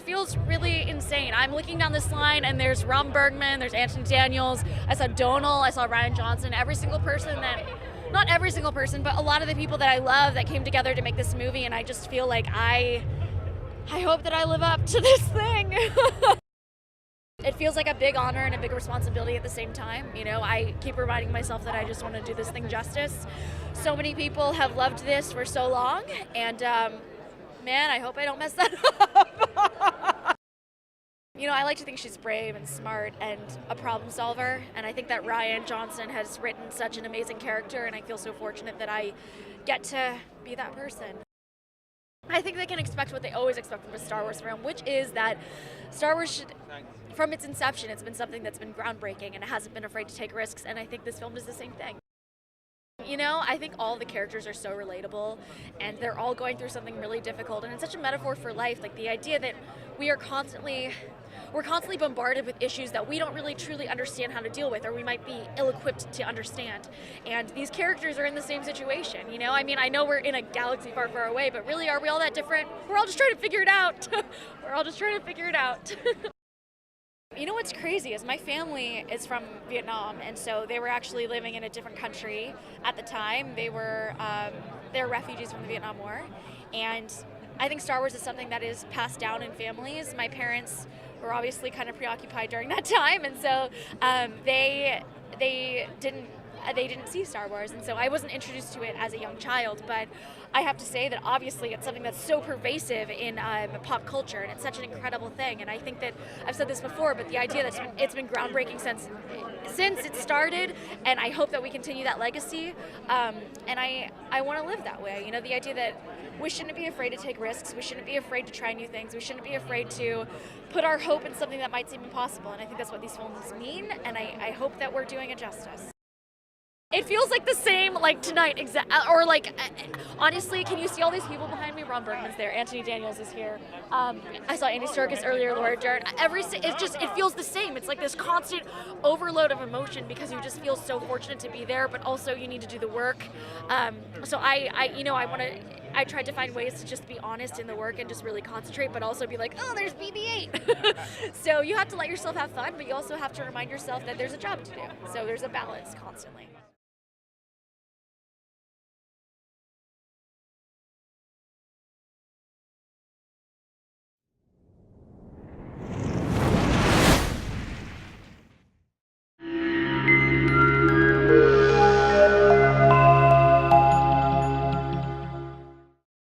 feels really insane. I'm looking down this line and there's Ron Bergman, there's Anthony Daniels, I saw Domhnall, I saw Rian Johnson, every single person that, not every single person, but a lot of the people that I love that came together to make this movie, and I just feel like I hope that I live up to this thing. It feels like a big honor and a big responsibility at the same time. You know, I keep reminding myself that I just want to do this thing justice. So many people have loved this for so long, and man, I hope I don't mess that up. You know, I like to think she's brave and smart and a problem solver, and I think that Rian Johnson has written such an amazing character, and I feel so fortunate that I get to be that person. I think they can expect what they always expect from a Star Wars film, which is that Star Wars should, from its inception, it's been something that's been groundbreaking and it hasn't been afraid to take risks, and I think this film does the same thing. You know, I think all the characters are so relatable, and they're all going through something really difficult, and it's such a metaphor for life, like the idea that we're constantly bombarded with issues that we don't really truly understand how to deal with, or we might be ill-equipped to understand. And these characters are in the same situation, you know? I mean, I know we're in a galaxy far, far away, but really, are we all that different? We're all just trying to figure it out. We're all just trying to figure it out. You know what's crazy is my family is from Vietnam, and so they were actually living in a different country at the time. They're refugees from the Vietnam War, and I think Star Wars is something that is passed down in families. My parents were obviously kind of preoccupied during that time, and so they didn't see Star Wars, and so I wasn't introduced to it as a young child. But I have to say that obviously it's something that's so pervasive in pop culture, and it's such an incredible thing. And I think that I've said this before, but the idea that it's been groundbreaking since it started, and I hope that we continue that legacy. And I want to live that way. You know, the idea that we shouldn't be afraid to take risks. We shouldn't be afraid to try new things. We shouldn't be afraid to put our hope in something that might seem impossible. And I think that's what these films mean, and I hope that we're doing it justice. It feels like the same, like tonight, or like, honestly, can you see all these people behind me? Ron Bergman's there, Anthony Daniels is here. I saw Andy Serkis earlier, Laura Dern. It feels the same. It's like this constant overload of emotion because you just feel so fortunate to be there, but also you need to do the work. So I tried to find ways to just be honest in the work and just really concentrate, but also be like, oh, there's BB-8. So you have to let yourself have fun, but you also have to remind yourself that there's a job to do. So there's a balance constantly.